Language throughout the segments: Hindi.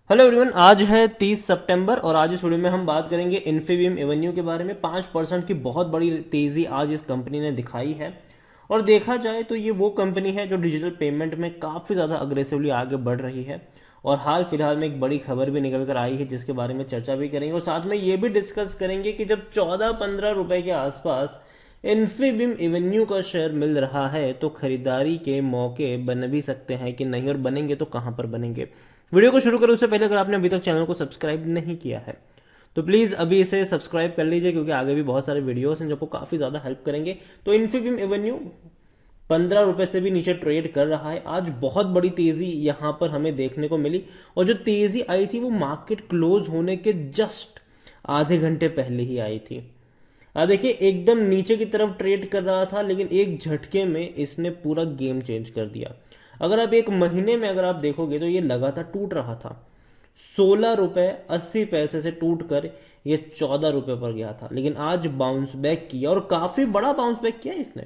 हेलो एवरीवन, आज है 30 सितंबर और आज इस वीडियो में हम बात करेंगे इन्फीबीम एवेन्यू के बारे में। 5% की बहुत बड़ी तेजी आज इस कंपनी ने दिखाई है। और देखा जाए तो ये वो कंपनी है जो डिजिटल पेमेंट में काफ़ी ज़्यादा अग्रेसिवली आगे बढ़ रही है। और हाल फिलहाल में एक बड़ी खबर भी निकल कर आई है जिसके बारे में चर्चा भी करेंगे और साथ में ये भी डिस्कस करेंगे कि जब 14-15 रुपए के आसपास इन्फीबीम एवेन्यू का शेयर मिल रहा है तो खरीदारी के मौके बन भी सकते हैं कि नहीं, और बनेंगे तो कहां पर बनेंगे। वीडियो को शुरू करें उससे पहले अगर आपने अभी तक चैनल को सब्सक्राइब नहीं किया है तो प्लीज अभी इसे सब्सक्राइब कर लीजिए, क्योंकि आगे भी बहुत सारे वीडियोस हैं जो आपको काफी ज्यादा हेल्प करेंगे। तो इन्फीबीम एवेन्यू 15 रुपए से भी नीचे ट्रेड कर रहा है। आज बहुत बड़ी तेजी यहां पर हमें देखने को मिली और जो तेजी आई थी वो मार्केट क्लोज होने के जस्ट आधे घंटे पहले ही आई थी। देखिए, एकदम नीचे की तरफ ट्रेड कर रहा था लेकिन एक झटके में इसने पूरा गेम चेंज कर दिया। अगर आप एक महीने में अगर आप देखोगे तो ये लगातार टूट रहा था। 16 रुपए 80 पैसे से टूट कर ये 14 रुपए पर गया था, लेकिन आज बाउंस बैक किया और काफी बड़ा बाउंस बैक किया इसने।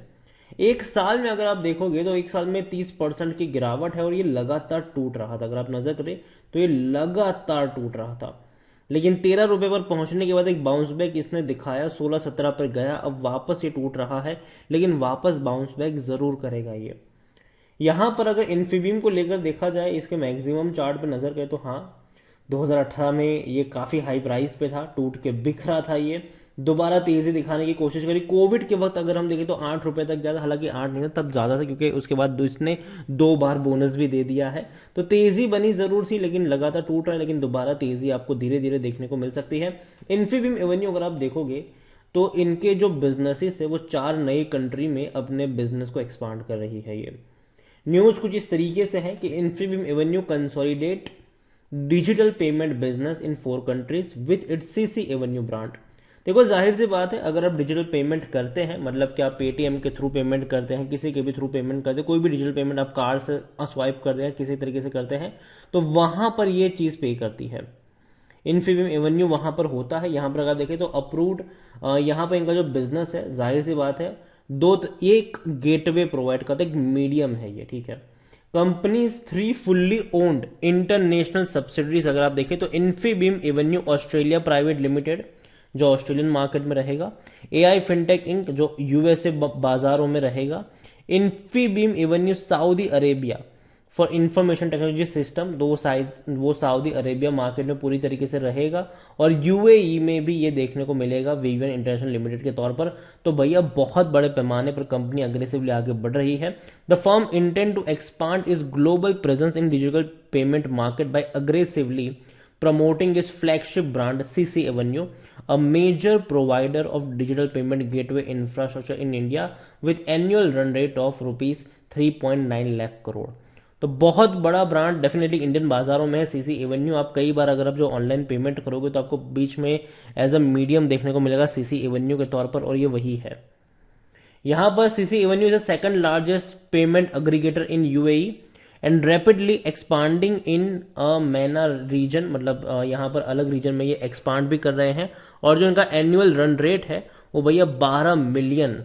एक साल में अगर आप देखोगे तो एक साल में 30% की गिरावट है और ये लगातार टूट रहा था। अगर आप नजर करें तो ये लगातार टूट रहा था, लेकिन 13 रुपए पर पहुंचने के बाद एक बाउंस बैक इसने दिखाया। 16-17 पर गया, अब वापस ये टूट रहा है लेकिन वापस बाउंस बैक जरूर करेगा ये। यहां पर अगर इन्फीबीम को लेकर देखा जाए, इसके मैक्सिमम चार्ट पर नजर करें तो हाँ, 2018 में ये काफी हाई प्राइस पे था, टूट के बिख रहा था। ये दोबारा तेजी दिखाने की कोशिश करी। कोविड के वक्त अगर हम देखें तो 8 रुपए तक ज्यादा, हालांकि 8 नहीं था तब ज्यादा था क्योंकि उसके बाद इसने 2 बार बोनस भी दे दिया है। तो तेजी बनी जरूर थी लेकिन लगातार टूट रहा है, लेकिन दोबारा तेजी आपको धीरे धीरे देखने को मिल सकती है। इन्फीबीम एवेन्यू अगर आप देखोगे तो इनके जो बिजनेसेस है वो 4 नई कंट्री में अपने बिजनेस को एक्सपांड कर रही है। ये न्यूज कुछ इस तरीके से है कि Infibeam Avenue consolidate digital payment business in 4 countries with its CC Avenue brand. देखो, जाहिर सी बात है, अगर आप डिजिटल पेमेंट करते हैं, मतलब कि आप पेटीएम के थ्रू पेमेंट करते हैं, किसी के भी थ्रू पेमेंट करते हैं, कोई भी डिजिटल पेमेंट आप कार्ड से स्वाइप करते हैं, किसी तरीके से करते हैं, तो वहां पर ये चीज पे करती है। इन्फीबीम एवेन्यू वहां पर होता है। यहां पर अगर देखें तो अप्रूव्ड, यहां पर इनका जो बिजनेस है, जाहिर सी बात है, एक गेटवे प्रोवाइड करता है, एक मीडियम है ये, ठीक है। Companies 3 fully owned international subsidiaries अगर आप देखें तो Infibeam Avenue Australia private limited जो ऑस्ट्रेलियन मार्केट में रहेगा, एआई फिनटेक इंक जो यूएसए बाजारों में रहेगा, Infibeam Avenue Saudi Arabia for information technology system, वो सऊदी अरेबिया मार्केट में पूरी तरीके से रहेगा, और यूएई में भी ये देखने को मिलेगा विवियन इंटरनेशनल लिमिटेड के तौर पर। तो भैया बहुत बड़े पैमाने पर कंपनी अग्रेसिवली आगे बढ़ रही है। The firm intend to expand is global presence in digital payment market by aggressively promoting its flagship brand CC Avenue, a major provider of digital payment gateway infrastructure in India with annual run rate of rupees 3.9 lakh crore. तो बहुत बड़ा ब्रांड डेफिनेटली इंडियन बाजारों में है सीसी एवेन्यू। आप कई बार अगर आप जो ऑनलाइन पेमेंट करोगे तो आपको बीच में एज अ मीडियम देखने को मिलेगा सीसी एवेन्यू के तौर पर, और ये वही है। यहां पर CC Avenue is the second largest payment aggregator in UAE and rapidly expanding in a MENA region, मतलब यहाँ पर अलग रीजन में ये एक्सपांड भी कर रहे हैं। और जो इनका एनुअल रन रेट है वो भैया 12 मिलियन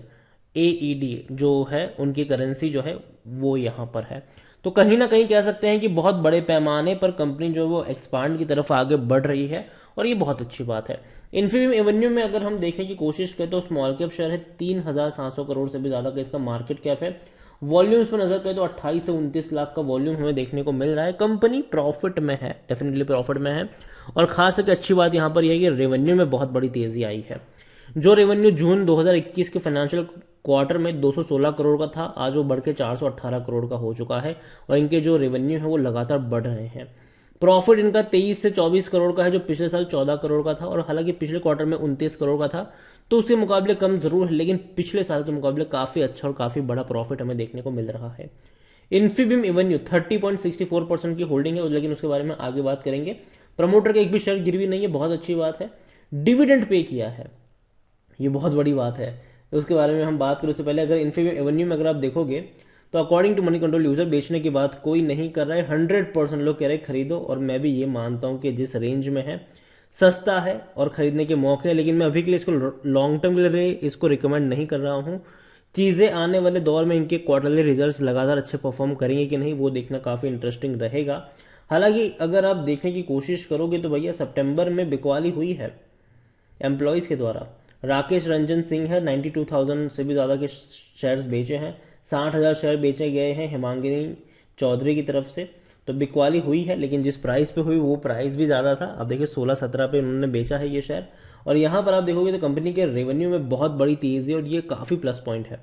एईडी जो है उनकी करेंसी जो है वो यहाँ पर है। तो कहीं ना कहीं कह सकते हैं कि बहुत बड़े पैमाने पर कंपनी जो वो एक्सपांड की तरफ आगे बढ़ रही है और ये बहुत अच्छी बात है। इन्फीबीम एवेन्यू में अगर हम देखने की कोशिश करें तो स्मॉल कैप शेयर है, 3,700 करोड़ से भी ज्यादा का इसका मार्केट कैप है। वॉल्यूम्स पर नजर करें तो 28 से 29 लाख का वॉल्यूम हमें देखने को मिल रहा है। कंपनी प्रॉफिट में है, डेफिनेटली प्रॉफिट में है। और खास करके अच्छी बात यहां पर यह है कि रेवेन्यू में बहुत बड़ी तेजी आई है। जो रेवेन्यू जून 2021 के फाइनेंशियल क्वार्टर में 216 करोड़ का था, आज वो बढ़ के 418 करोड़ का हो चुका है और इनके जो रेवेन्यू है वो लगातार बढ़ रहे हैं। प्रॉफिट इनका 23 से 24 करोड़ का है जो पिछले साल 14 करोड़ का था, और हालांकि पिछले क्वार्टर में 29 करोड़ का था तो उसके मुकाबले कम जरूर है, लेकिन पिछले साल के मुकाबले काफी अच्छा और काफी बड़ा प्रॉफिट हमें देखने को मिल रहा है। इन्फीबीम एवेन्यू 30.64% की होल्डिंग है, लेकिन उसके बारे में आगे बात करेंगे। प्रमोटर का एक भी शेयर गिरवी नहीं है, बहुत अच्छी बात है। डिविडेंड पे किया है, ये बहुत बड़ी बात है। उसके बारे में हम बात करें उससे पहले अगर इन्फीबीम एवेन्यू में अगर आप देखोगे तो according to Moneycontrol user बेचने की बात कोई नहीं कर रहा है। 100% लोग कह रहे हैं खरीदो, और मैं भी ये मानता हूं कि जिस रेंज में है सस्ता है और खरीदने के मौके हैं, लेकिन मैं अभी के लिए इसको लॉन्ग टर्म के लिए इसको रिकमेंड नहीं कर रहा हूं। चीजें आने वाले दौर में इनके क्वार्टरली रिजल्ट्स लगातार अच्छे परफॉर्म करेंगे कि नहीं वो देखना काफी इंटरेस्टिंग रहेगा। हालांकि अगर आप देखने की कोशिश करोगे तो भैया सितंबर में बिकवाली हुई है एम्प्लॉयज़ के द्वारा। राकेश रंजन सिंह है 92,000 से भी ज़्यादा के शेयर्स बेचे हैं, 60,000 शेयर बेचे गए हैं हेमांगिनी चौधरी की तरफ से। तो बिकवाली हुई है, लेकिन जिस प्राइस पे हुई वो प्राइस भी ज़्यादा था। अब देखिए 16-17 पे उन्होंने बेचा है ये शेयर। और यहाँ पर आप देखोगे तो कंपनी के रेवेन्यू में बहुत बड़ी तेज़ी है और ये काफ़ी प्लस पॉइंट है।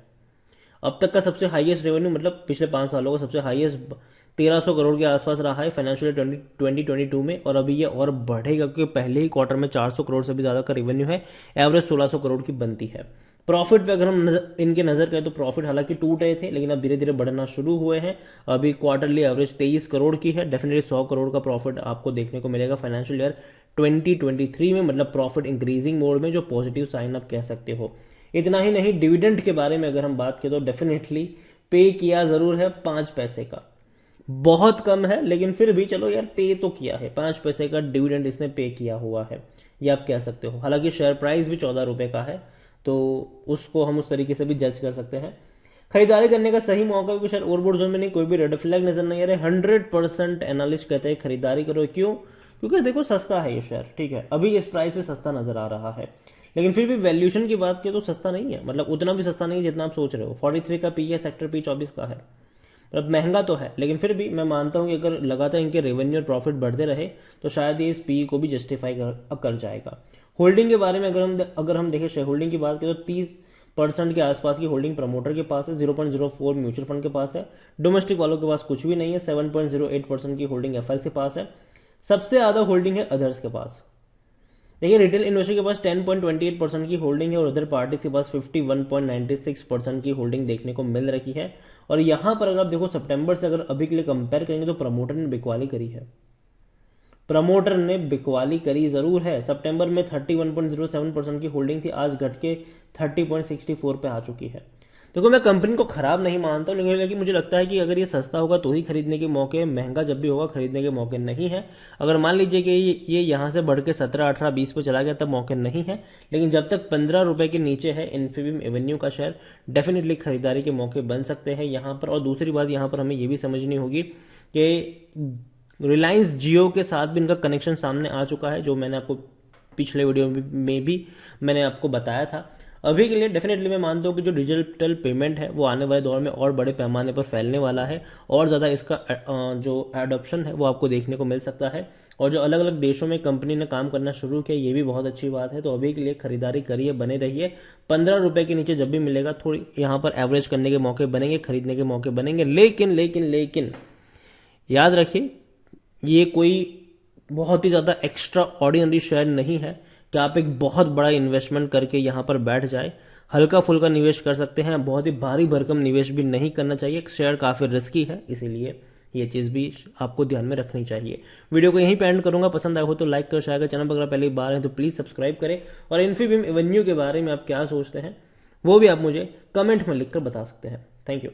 अब तक का सबसे हाईएस्ट रेवेन्यू, मतलब पिछले 5 सालों का सबसे हाईएस्ट 1300 करोड़ के आसपास रहा है फाइनेंशियल 2022 में। और अभी ये और बढ़ेगा क्योंकि पहले ही क्वार्टर में 400 करोड़ से भी ज़्यादा का रेवेन्यू है, एवरेज 1600 करोड़ की बनती है। प्रॉफिट पे अगर हम इनके नज़र करें तो प्रॉफिट हालांकि टूट रहे थे, लेकिन अब धीरे धीरे बढ़ना शुरू हुए हैं। अभी क्वार्टरली एवरेज 23 करोड़ की है। डेफिनेटली 100 करोड़ का प्रॉफिट आपको देखने को मिलेगा फाइनेंशियल ईयर 2023 में, मतलब प्रॉफिट इंक्रीजिंग मोड में, जो पॉजिटिव साइन आप कह सकते हो। इतना ही नहीं, डिविडेंड के बारे में अगर हम बात करें तो डेफिनेटली पे किया ज़रूर है 5 पैसे का। बहुत कम है लेकिन फिर भी चलो यार पे तो किया है, 5 पैसे का डिविडेंड इसने पे किया हुआ है, ये आप कह सकते हो। हालांकि शेयर प्राइस भी 14 रुपए का है, तो उसको हम उस तरीके से भी जज कर सकते हैं। खरीदारी करने का सही मौका, क्योंकि शेयर ओवरबोट जोन में नहीं, कोई भी रेड फ्लैग नजर नहीं आ रहे। 100% एनालिस्ट कहते हैं खरीदारी करो। क्यों? क्योंकि देखो सस्ता है ये शेयर, ठीक है, अभी इस प्राइस पे सस्ता नजर आ रहा है, लेकिन फिर भी वैल्यूएशन की बात की तो सस्ता नहीं है, मतलब उतना भी सस्ता नहीं है जितना आप सोच रहे हो। 43 का पी है, सेक्टर पी 24 का है, मतलब महंगा तो है, लेकिन फिर भी मैं मानता हूं कि अगर लगातार इनके रेवेन्यू और प्रॉफिट बढ़ते रहे तो शायद ये इस पी को भी जस्टिफाई कर जाएगा। होल्डिंग के बारे में अगर हम देखें, शेयर होल्डिंग की बात करें तो 30% के आसपास की होल्डिंग प्रमोटर के पास है, 0.04 म्यूचुअल फंड के पास है, डोमेस्टिक वालों के पास कुछ भी नहीं है, 7.08% की होल्डिंग एफएल के पास है, सबसे ज्यादा होल्डिंग है अदर्स के पास। देखिए रिटेल इन्वेस्टर के पास 10.28% की होल्डिंग है और अदर पार्टीज के पास 51.96% की होल्डिंग देखने को मिल रही है। और यहां पर अगर आप देखो सितंबर से अगर अभी के लिए कंपेयर करेंगे तो प्रमोटर ने बिकवाली करी है, प्रमोटर ने बिकवाली करी जरूर है। सितंबर में 31.07% की होल्डिंग थी, आज घट के 30.64 पे आ चुकी है। देखो मैं कंपनी को खराब नहीं मानता हूँ, लेकिन मुझे लगता है कि अगर ये सस्ता होगा तो ही खरीदने के मौके, महंगा जब भी होगा खरीदने के मौके नहीं है। अगर मान लीजिए कि ये यहाँ से बढ़ के 17, 18, 20 पे चला गया तब मौके नहीं है, लेकिन जब तक 15 रुपए के नीचे है इन्फीबीम एवेन्यू का शेयर, डेफिनेटली खरीदारी के मौके बन सकते हैं यहाँ पर। और दूसरी बात यहाँ पर हमें ये भी समझनी होगी कि रिलायंस जियो के साथ भी इनका कनेक्शन सामने आ चुका है, जो मैंने आपको पिछले वीडियो में भी मैंने आपको बताया था। अभी के लिए डेफिनेटली मैं मानता हूँ कि जो डिजिटल पेमेंट है वो आने वाले दौर में और बड़े पैमाने पर फैलने वाला है, और ज़्यादा इसका जो एडॉप्शन है वो आपको देखने को मिल सकता है। और जो अलग अलग देशों में कंपनी ने काम करना शुरू किया, ये भी बहुत अच्छी बात है। तो अभी के लिए खरीदारी करिए, बने रहिए। 15 रुपए के नीचे जब भी मिलेगा थोड़ी यहाँ पर एवरेज करने के मौके बनेंगे, खरीदने के मौके बनेंगे। लेकिन लेकिन लेकिन याद रखिए, ये कोई बहुत ही ज़्यादा एक्स्ट्रा ऑर्डिनरी शेयर नहीं है कि आप एक बहुत बड़ा इन्वेस्टमेंट करके यहाँ पर बैठ जाए। हल्का फुल्का निवेश कर सकते हैं, बहुत ही भारी भरकम निवेश भी नहीं करना चाहिए। शेयर काफ़ी रिस्की है, इसीलिए ये चीज़ भी आपको ध्यान में रखनी चाहिए। वीडियो को यहीं पे एंड करूंगा, पसंद आया हो तो लाइक कर, शेयर कर, चैनल पर अगर पहली बार है तो प्लीज़ सब्सक्राइब करें। और इन्फीबीम एवेन्यू के बारे में आप क्या सोचते हैं वो भी आप मुझे कमेंट में लिखकर बता सकते हैं। Thank you.